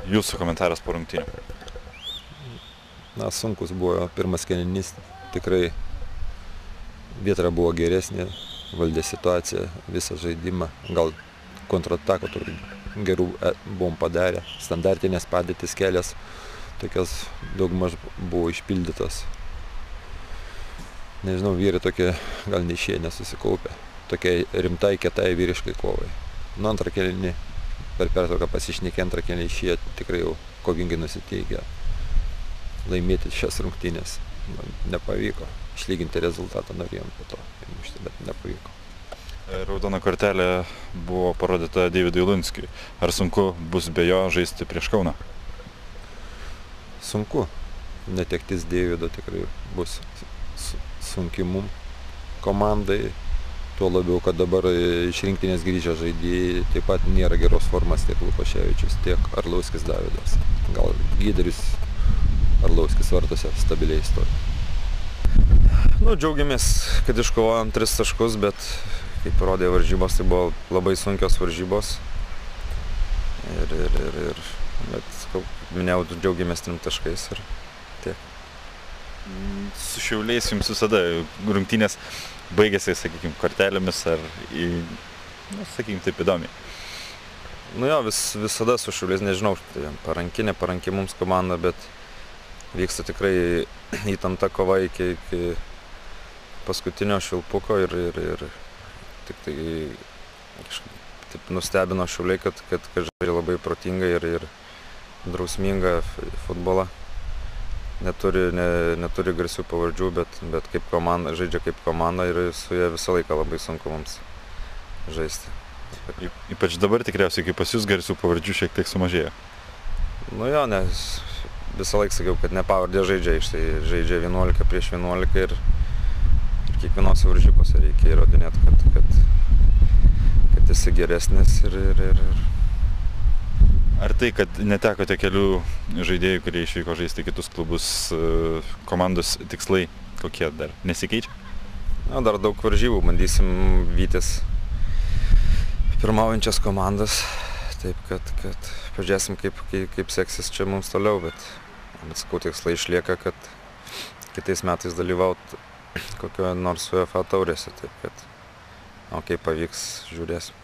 Jūsų komentaras po rungtynių. Na, sunkus buvo pirmas kėlinys, tikrai Vėtra buvo geresnė, valdė situaciją, visą žaidimą, gal kontratako gerų buvom padarę, standartinės padėtis kelias, tokios daugmaž buvo išpildytos. Nežinau, vyrai tokie gal neišėję, nesusikaupę, tokie rimtai, kietai vyriškai kovai. Nu, antrą kėlinį per pertrauką pasišnekė, antrą kėlinį išėję tikrai jau kovingai nusiteikę laimėti šias rungtynės. Nepavyko. Išlyginti rezultatą norėjom po to, bet nepavyko. Raudona kortelė buvo parodyta Deividui Lunskiui. Ar sunku bus be jo žaisti prieš Kauną? Sunku. Netektis Deivido tikrai bus sunki mum komandai. Tuo labiau, kad dabar iš rinktinės grįžę žaidėjai taip pat nėra geros formos tiek Lukoševičius, tiek Arlauskis Davidas. Gal lyderis Arlauskis vartuose stabiliai stovi. Nu, džiaugiamės, kad iškovojom 3 taškus, bet kaip rodė varžybos, tai buvo labai sunkios varžybos. Bet, kaip minėjau, džiaugiamės 3 taškais ir tiek. Su Šiauliais jums visada rungtynės baigėsi, sakykime, kortelėmis ar, sakykime, taip įdomiai? Nu jo, visada su Šiauliais, nežinau, tai paranki mums komanda, bet vyksta tikrai įtempta kova iki paskutinio švilpuko ir tik tai taip nustebino Šiauliai, kad žaidžia labai protingai ir drausmingą futbolą. Neturi garsių pavardžių, bet kaip komanda, žaidžia kaip komanda ir su jie visą laiką labai sunku mums žaisti. Ypač dabar tikriausiai, kai pas jūs garsių pavardžių šiek tiek sumažėjo. Nu jo, nes visą laiką sakiau, kad ne pavardė žaidžia, tai žaidžia 11 prieš 11 ir kiekvienose varžybose reikia įrodinėti, kad esi geresnis ir... Ar tai, kad netekote kelių žaidėjų, kurie išvyko žaisti kitus klubus, komandos tikslai kokie dar nesikeičia? Na, dar daug varžybų, bandysim vytis pirmaujančias komandas, taip kad pažiūrėsim, kaip seksis čia mums toliau, bet sakau, tikslai išlieka, kad kitais metais dalyvaut kokio nors UEFA taurėse, taip kad, kaip pavyks, žiūrėsim.